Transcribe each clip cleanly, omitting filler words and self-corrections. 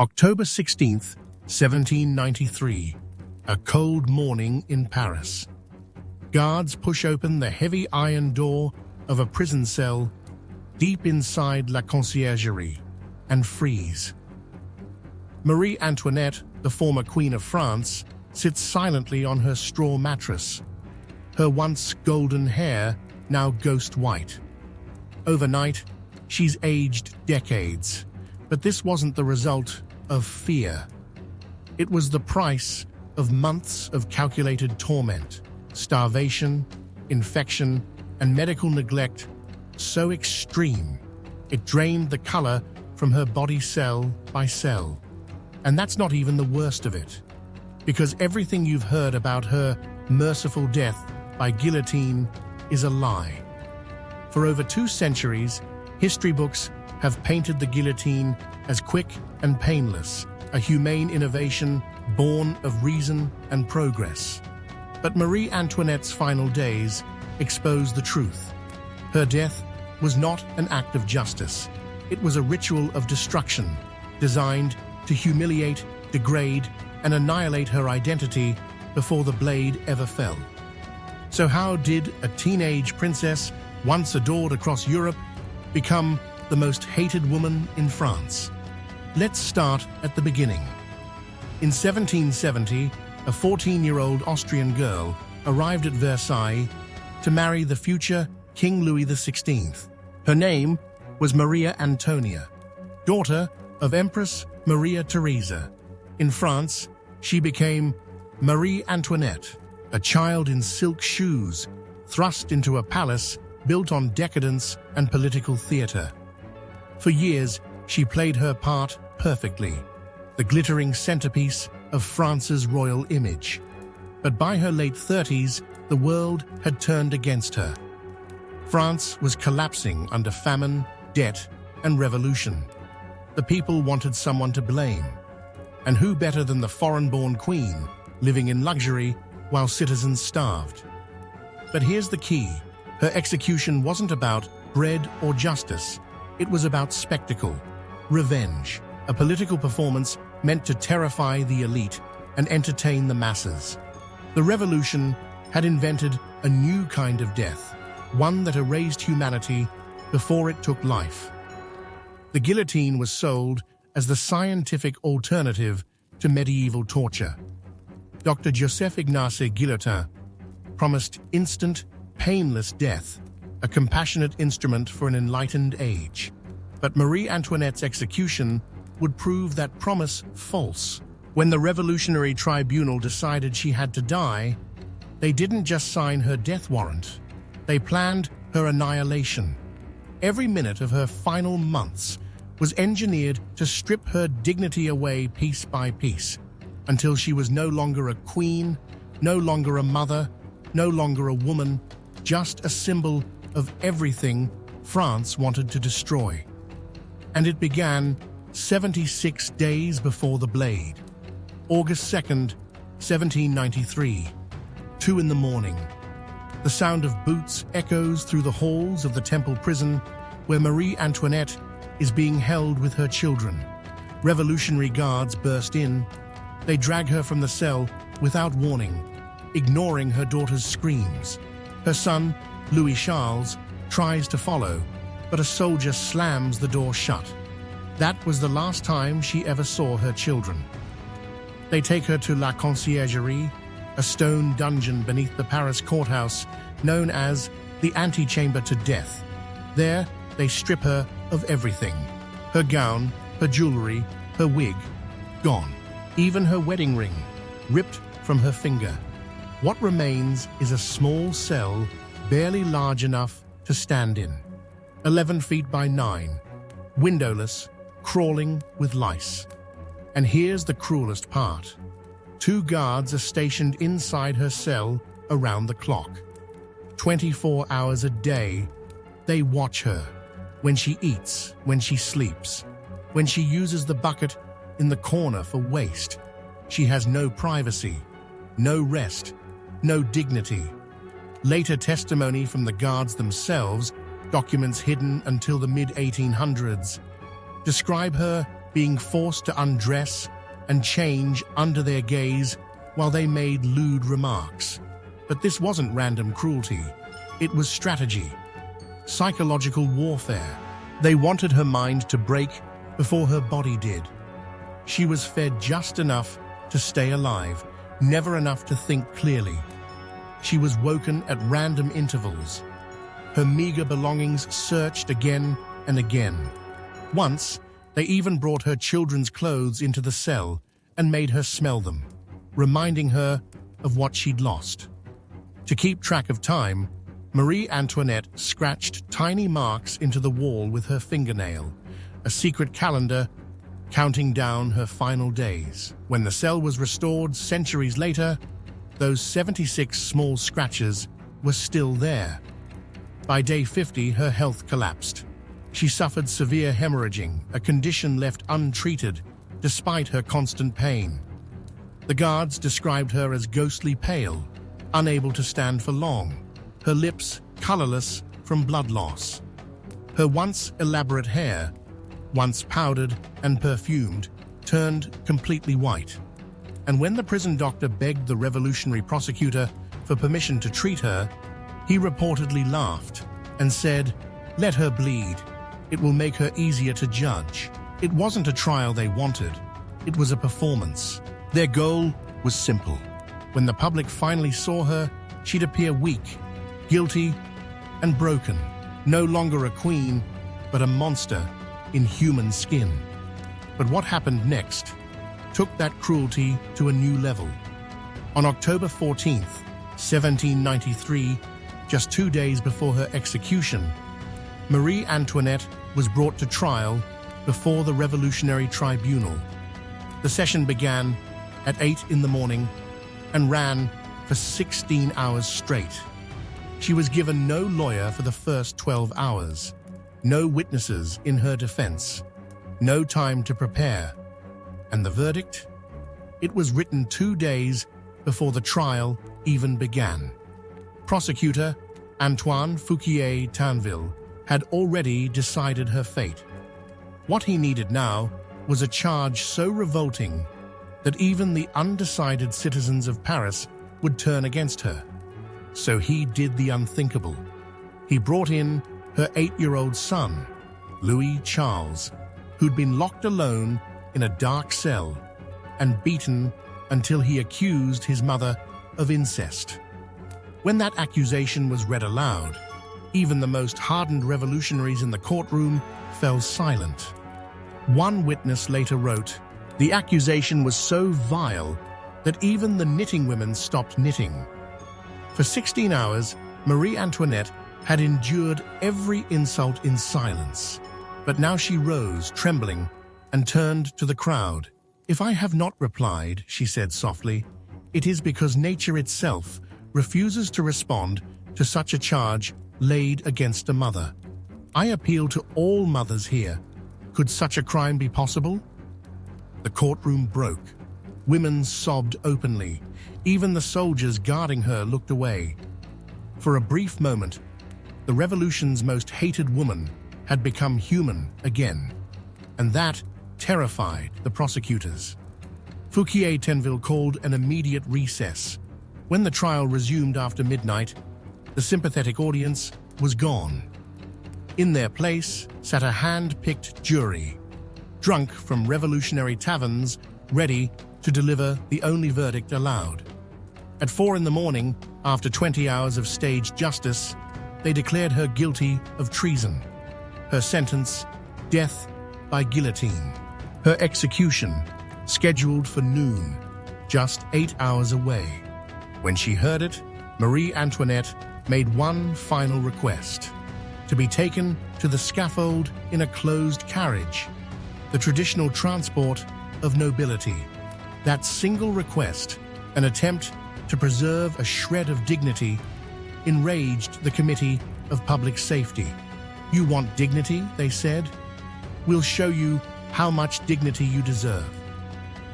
October 16th, 1793. A cold morning in Paris. Guards push open the heavy iron door of a prison cell deep inside La Conciergerie and freeze. Marie Antoinette, the former Queen of France, sits silently on her straw mattress, her once golden hair now ghost white. Overnight, she's aged decades, but this wasn't the result of fear. It was the price of months of calculated torment, starvation, infection, and medical neglect so extreme it drained the color from her body cell by cell. And that's not even the worst of it, because everything you've heard about her merciful death by guillotine is a lie. For over 2 centuries, history books have painted the guillotine as quick and painless, a humane innovation born of reason and progress. But Marie Antoinette's final days exposed the truth. Her death was not an act of justice. It was a ritual of destruction, designed to humiliate, degrade, and annihilate her identity before the blade ever fell. So how did a teenage princess, once adored across Europe, become the most hated woman in France? Let's start at the beginning. In 1770, a 14-year-old Austrian girl arrived at Versailles to marry the future King Louis XVI. Her name was Maria Antonia, daughter of Empress Maria Theresa. In France, she became Marie Antoinette, a child in silk shoes, thrust into a palace built on decadence and political theater. For years, she played her part perfectly, the glittering centerpiece of France's royal image. But by her late 30s, the world had turned against her. France was collapsing under famine, debt, and revolution. The people wanted someone to blame. And who better than the foreign-born queen, living in luxury while citizens starved? But here's the key. Her execution wasn't about bread or justice. It was about spectacle, revenge, a political performance meant to terrify the elite and entertain the masses. The revolution had invented a new kind of death, one that erased humanity before it took life. The guillotine was sold as the scientific alternative to medieval torture. Dr. Joseph Ignace Guillotin promised instant, painless death, a compassionate instrument for an enlightened age. But Marie Antoinette's execution would prove that promise false. When the Revolutionary Tribunal decided she had to die, they didn't just sign her death warrant. They planned her annihilation. Every minute of her final months was engineered to strip her dignity away piece by piece, until she was no longer a queen, no longer a mother, no longer a woman, just a symbol of everything France wanted to destroy. And it began 76 days before the blade. August 2nd, 1793, 2 in the morning. The sound of boots echoes through the halls of the Temple prison where Marie Antoinette is being held with her children. Revolutionary guards burst in. They drag her from the cell without warning, ignoring her daughter's screams. Her son, Louis Charles, tries to follow, but a soldier slams the door shut. That was the last time she ever saw her children. They take her to La Conciergerie, a stone dungeon beneath the Paris courthouse known as the antechamber to death. There, they strip her of everything. Her gown, her jewelry, her wig, gone. Even her wedding ring, ripped from her finger. What remains is a small cell, barely large enough to stand in. 11 feet by 9, windowless, crawling with lice. And here's the cruelest part. 2 guards are stationed inside her cell around the clock. 24 hours a day, they watch her. When she eats, when she sleeps, when she uses the bucket in the corner for waste. She has no privacy, no rest, no dignity. Later testimony from the guards themselves, documents hidden until the mid-1800s, describe her being forced to undress and change under their gaze while they made lewd remarks. But this wasn't random cruelty. It was strategy, psychological warfare. They wanted her mind to break before her body did. She was fed just enough to stay alive, never enough to think clearly. She was woken at random intervals. Her meager belongings searched again and again. Once, they even brought her children's clothes into the cell and made her smell them, reminding her of what she'd lost. To keep track of time, Marie Antoinette scratched tiny marks into the wall with her fingernail, a secret calendar counting down her final days. When the cell was restored centuries later, those 76 small scratches were still there. By day 50, her health collapsed. She suffered severe hemorrhaging, a condition left untreated despite her constant pain. The guards described her as ghostly pale, unable to stand for long, her lips colorless from blood loss. Her once elaborate hair, once powdered and perfumed, turned completely white. And when the prison doctor begged the revolutionary prosecutor for permission to treat her, he reportedly laughed and said, "Let her bleed. It will make her easier to judge." It wasn't a trial they wanted. It was a performance. Their goal was simple. When the public finally saw her, she'd appear weak, guilty, and broken. No longer a queen, but a monster in human skin. But what happened next took that cruelty to a new level. On October 14th, 1793, just 2 days before her execution, Marie Antoinette was brought to trial before the Revolutionary Tribunal. The session began at 8 in the morning and ran for 16 hours straight. She was given no lawyer for the first 12 hours, no witnesses in her defense, no time to prepare. And the verdict? It was written 2 days before the trial even began. Prosecutor Antoine Fouquier-Tinville had already decided her fate. What he needed now was a charge so revolting that even the undecided citizens of Paris would turn against her. So he did the unthinkable. He brought in her 8-year-old son, Louis Charles, who'd been locked alone in a dark cell and beaten until he accused his mother of incest. When that accusation was read aloud, even the most hardened revolutionaries in the courtroom fell silent. One witness later wrote, "The accusation was so vile that even the knitting women stopped knitting." For 16 hours, Marie Antoinette had endured every insult in silence. But now she rose, trembling, and turned to the crowd. "If I have not replied," she said softly, "it is because nature itself refuses to respond to such a charge laid against a mother. I appeal to all mothers here. Could such a crime be possible?" The courtroom broke. Women sobbed openly. Even the soldiers guarding her looked away. For a brief moment, the revolution's most hated woman had become human again, and that terrified the prosecutors. Fouquier-Tinville called an immediate recess. When the trial resumed after midnight, the sympathetic audience was gone. In their place sat a hand-picked jury, drunk from revolutionary taverns, ready to deliver the only verdict allowed. At 4 in the morning, after 20 hours of staged justice, they declared her guilty of treason. Her sentence, death by guillotine. Her execution, scheduled for noon, just 8 hours away. When she heard it, Marie Antoinette made one final request: to be taken to the scaffold in a closed carriage, the traditional transport of nobility. That single request, an attempt to preserve a shred of dignity, enraged the Committee of Public Safety. "You want dignity," they said. "We'll show you how much dignity you deserve."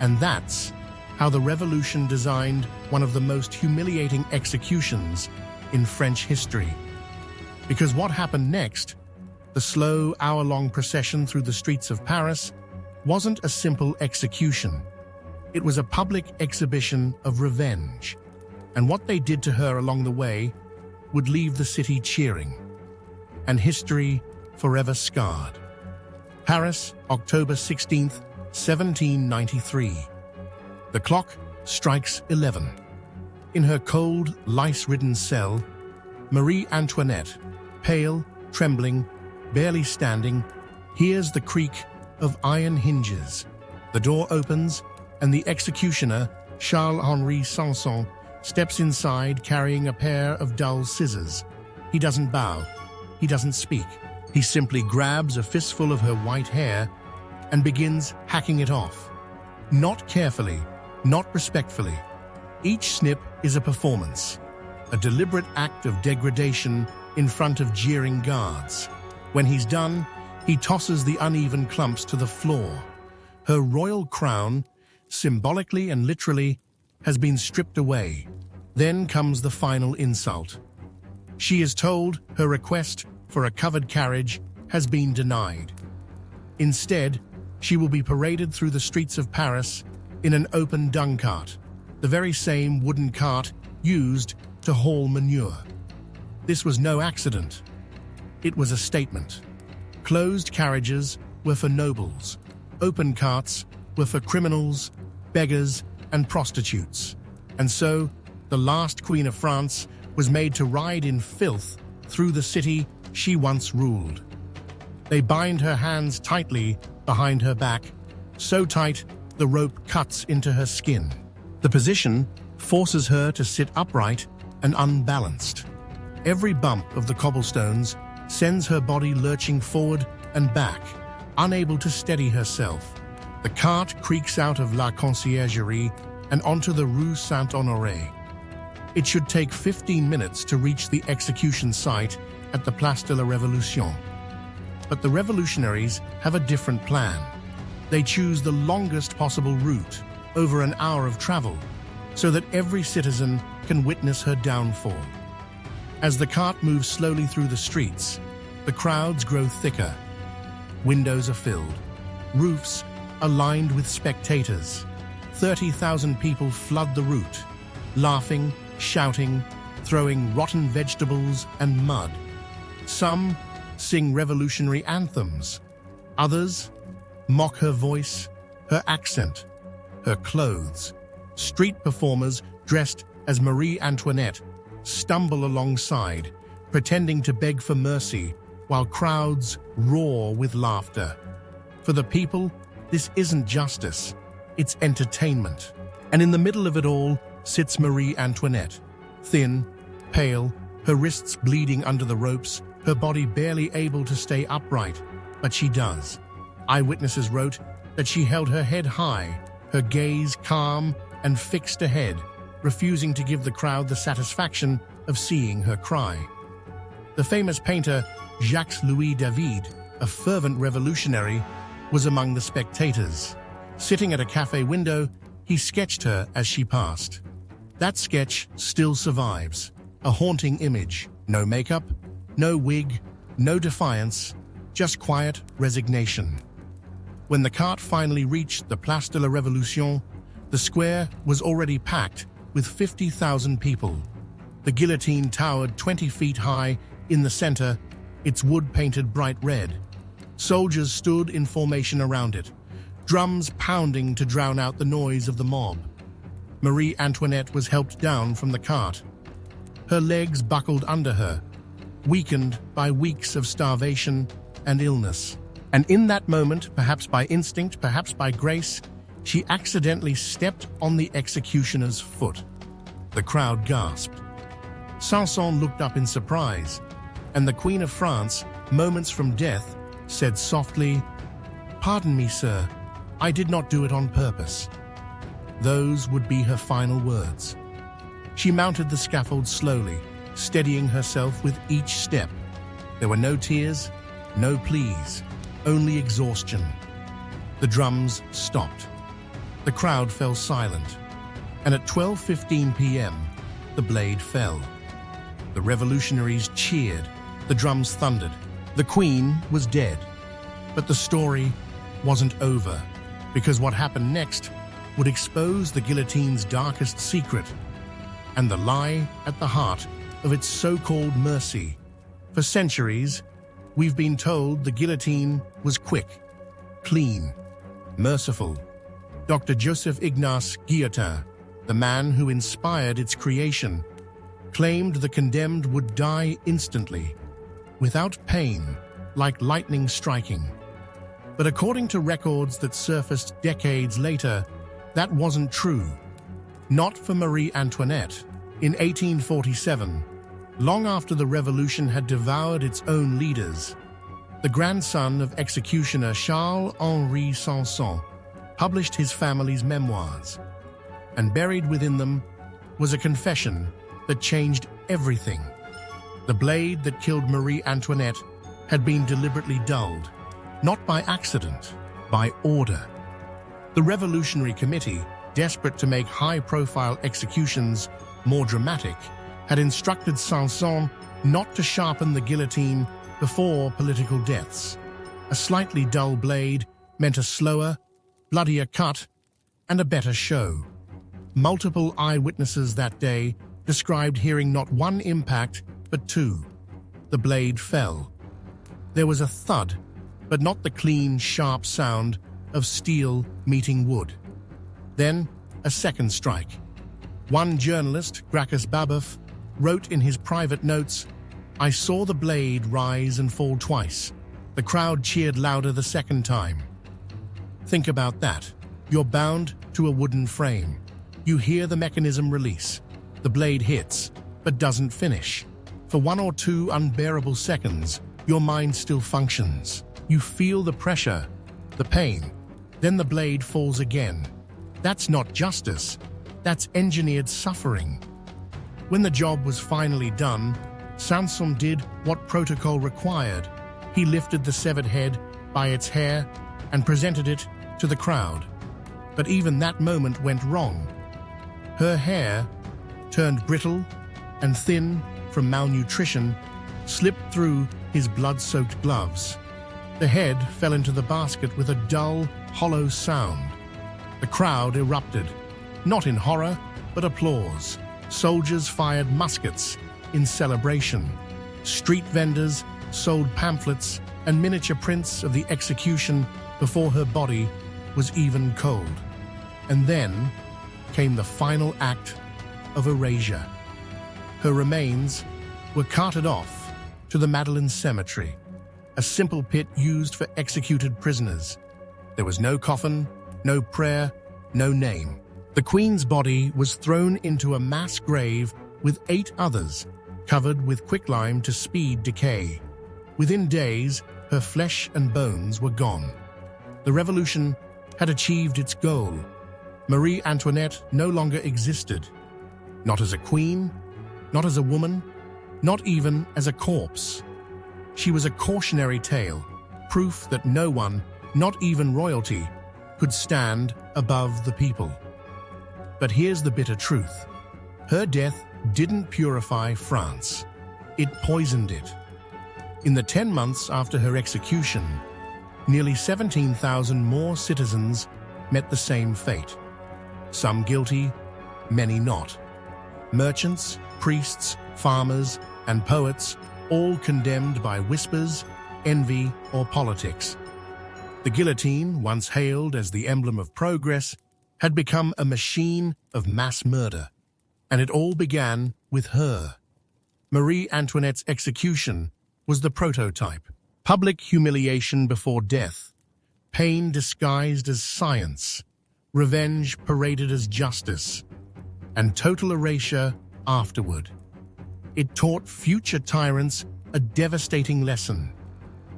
And that's how the revolution designed one of the most humiliating executions in French history. Because what happened next, the slow, hour-long procession through the streets of Paris, wasn't a simple execution. It was a public exhibition of revenge, and what they did to her along the way would leave the city cheering, and history forever scarred. Paris, October 16th, 1793. The clock strikes 11. In her cold, lice-ridden cell, Marie Antoinette, pale, trembling, barely standing, hears the creak of iron hinges. The door opens, and the executioner, Charles-Henri Sanson, steps inside carrying a pair of dull scissors. He doesn't bow. He doesn't speak. He simply grabs a fistful of her white hair and begins hacking it off. Not carefully, not respectfully. Each snip is a performance, a deliberate act of degradation in front of jeering guards. When he's done, he tosses the uneven clumps to the floor. Her royal crown, symbolically and literally, has been stripped away. Then comes the final insult. She is told her request for a covered carriage has been denied. Instead, she will be paraded through the streets of Paris in an open dung cart, the very same wooden cart used to haul manure. This was no accident. It was a statement. Closed carriages were for nobles. Open carts were for criminals, beggars, and prostitutes. And so, the last Queen of France was made to ride in filth through the city she once ruled. They bind her hands tightly behind her back, so tight the rope cuts into her skin. The position forces her to sit upright and unbalanced. Every bump of the cobblestones sends her body lurching forward and back, unable to steady herself. The cart creaks out of La Conciergerie and onto the Rue Saint-Honoré. It should take 15 minutes to reach the execution site at the Place de la Révolution. But the revolutionaries have a different plan. They choose the longest possible route, over an hour of travel, so that every citizen can witness her downfall. As the cart moves slowly through the streets, the crowds grow thicker. Windows are filled. Roofs are lined with spectators. 30,000 people flood the route, laughing, shouting, throwing rotten vegetables and mud. Some sing revolutionary anthems. Others mock her voice, her accent, her clothes. Street performers dressed as Marie Antoinette stumble alongside, pretending to beg for mercy, while crowds roar with laughter. For the people, this isn't justice, it's entertainment. And in the middle of it all sits Marie Antoinette, thin, pale, her wrists bleeding under the ropes, her body barely able to stay upright, but she does. Eyewitnesses wrote that she held her head high, her gaze calm and fixed ahead, refusing to give the crowd the satisfaction of seeing her cry. The famous painter Jacques-Louis David, a fervent revolutionary, was among the spectators. Sitting at a cafe window, he sketched her as she passed. That sketch still survives, a haunting image. No makeup, no wig, no defiance, just quiet resignation. When the cart finally reached the Place de la Révolution, the square was already packed with 50,000 people. The guillotine towered 20 feet high in the center, its wood painted bright red. Soldiers stood in formation around it, drums pounding to drown out the noise of the mob. Marie Antoinette was helped down from the cart. Her legs buckled under her, weakened by weeks of starvation and illness. And in that moment, perhaps by instinct, perhaps by grace, she accidentally stepped on the executioner's foot. The crowd gasped. Sanson looked up in surprise, and the Queen of France, moments from death, said softly, "Pardon me, sir, I did not do it on purpose." Those would be her final words. She mounted the scaffold slowly, steadying herself with each step. There were no tears, no pleas, only exhaustion. The drums stopped. The crowd fell silent, and at 12:15 p.m., the blade fell. The revolutionaries cheered, the drums thundered. The Queen was dead, but the story wasn't over. because what happened next would expose the guillotine's darkest secret and the lie at the heart of its so-called mercy. For centuries, we've been told the guillotine was quick, clean, merciful. Dr. Joseph Ignace Guillotin, the man who inspired its creation, claimed the condemned would die instantly, without pain, like lightning striking. But according to records that surfaced decades later, that wasn't true. Not for Marie Antoinette. In 1847, long after the revolution had devoured its own leaders, the grandson of executioner Charles-Henri Sanson published his family's memoirs, and buried within them was a confession that changed everything. The blade that killed Marie Antoinette had been deliberately dulled, not by accident, by order. The Revolutionary Committee, desperate to make high-profile executions more dramatic, had instructed Sanson not to sharpen the guillotine before political deaths. A slightly dull blade meant a slower, bloodier cut and a better show. Multiple eyewitnesses that day described hearing not one impact, but two. The blade fell. There was a thud, but not the clean, sharp sound of steel meeting wood. Then, a second strike. One journalist, Gracchus Babeuf, wrote in his private notes, "I saw the blade rise and fall twice. The crowd cheered louder the second time." Think about that. You're bound to a wooden frame. You hear the mechanism release. The blade hits, but doesn't finish. For 1 or 2 unbearable seconds, your mind still functions. You feel the pressure, the pain. Then the blade falls again. That's not justice. That's engineered suffering. When the job was finally done, Sanson did what protocol required. He lifted the severed head by its hair and presented it to the crowd. But even that moment went wrong. Her hair, turned brittle and thin from malnutrition, slipped through his blood-soaked gloves. The head fell into the basket with a dull, hollow sound. The crowd erupted, not in horror, but applause. Soldiers fired muskets in celebration. Street vendors sold pamphlets and miniature prints of the execution before her body was even cold. And then came the final act of erasure. Her remains were carted off to the Madeleine Cemetery, a simple pit used for executed prisoners. There was no coffin, no prayer, no name. The Queen's body was thrown into a mass grave with 8 others, covered with quicklime to speed decay. Within days, her flesh and bones were gone. The revolution had achieved its goal. Marie Antoinette no longer existed. Not as a queen, not as a woman, not even as a corpse. She was a cautionary tale, proof that no one, not even royalty, could stand above the people. But here's the bitter truth. Her death didn't purify France. It poisoned it. In the 10 months after her execution, nearly 17,000 more citizens met the same fate. Some guilty, many not. Merchants, priests, farmers, and poets, all condemned by whispers, envy, or politics. The guillotine, once hailed as the emblem of progress, had become a machine of mass murder. And it all began with her. Marie Antoinette's execution was the prototype. Public humiliation before death, pain disguised as science, revenge paraded as justice, and total erasure afterward. It taught future tyrants a devastating lesson.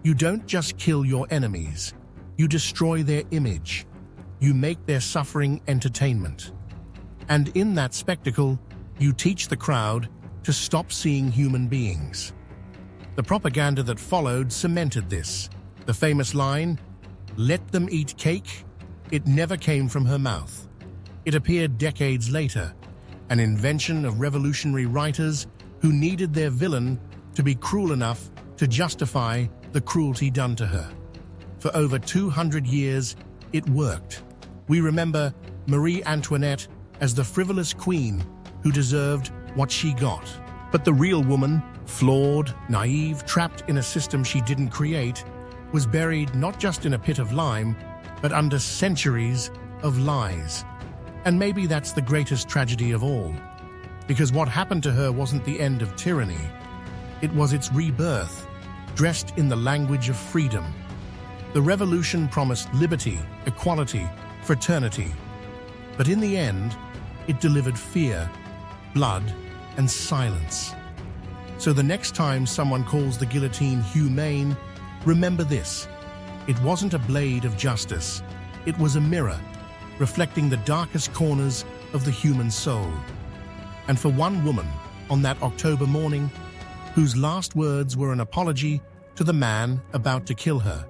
You don't just kill your enemies, you destroy their image. You make their suffering entertainment. And in that spectacle, you teach the crowd to stop seeing human beings. The propaganda that followed cemented this. The famous line, "Let them eat cake," it never came from her mouth. It appeared decades later, an invention of revolutionary writers who needed their villain to be cruel enough to justify the cruelty done to her. For over 200 years, it worked. We remember Marie Antoinette as the frivolous queen who deserved what she got. But the real woman, flawed, naive, trapped in a system she didn't create, was buried not just in a pit of lime, but under centuries of lies. And maybe that's the greatest tragedy of all, because what happened to her wasn't the end of tyranny. It was its rebirth, dressed in the language of freedom. The revolution promised liberty, equality, fraternity. But in the end, it delivered fear, blood, and silence. So the next time someone calls the guillotine humane, remember this: it wasn't a blade of justice, it was a mirror, reflecting the darkest corners of the human soul. And for one woman, on that October morning, whose last words were an apology to the man about to kill her,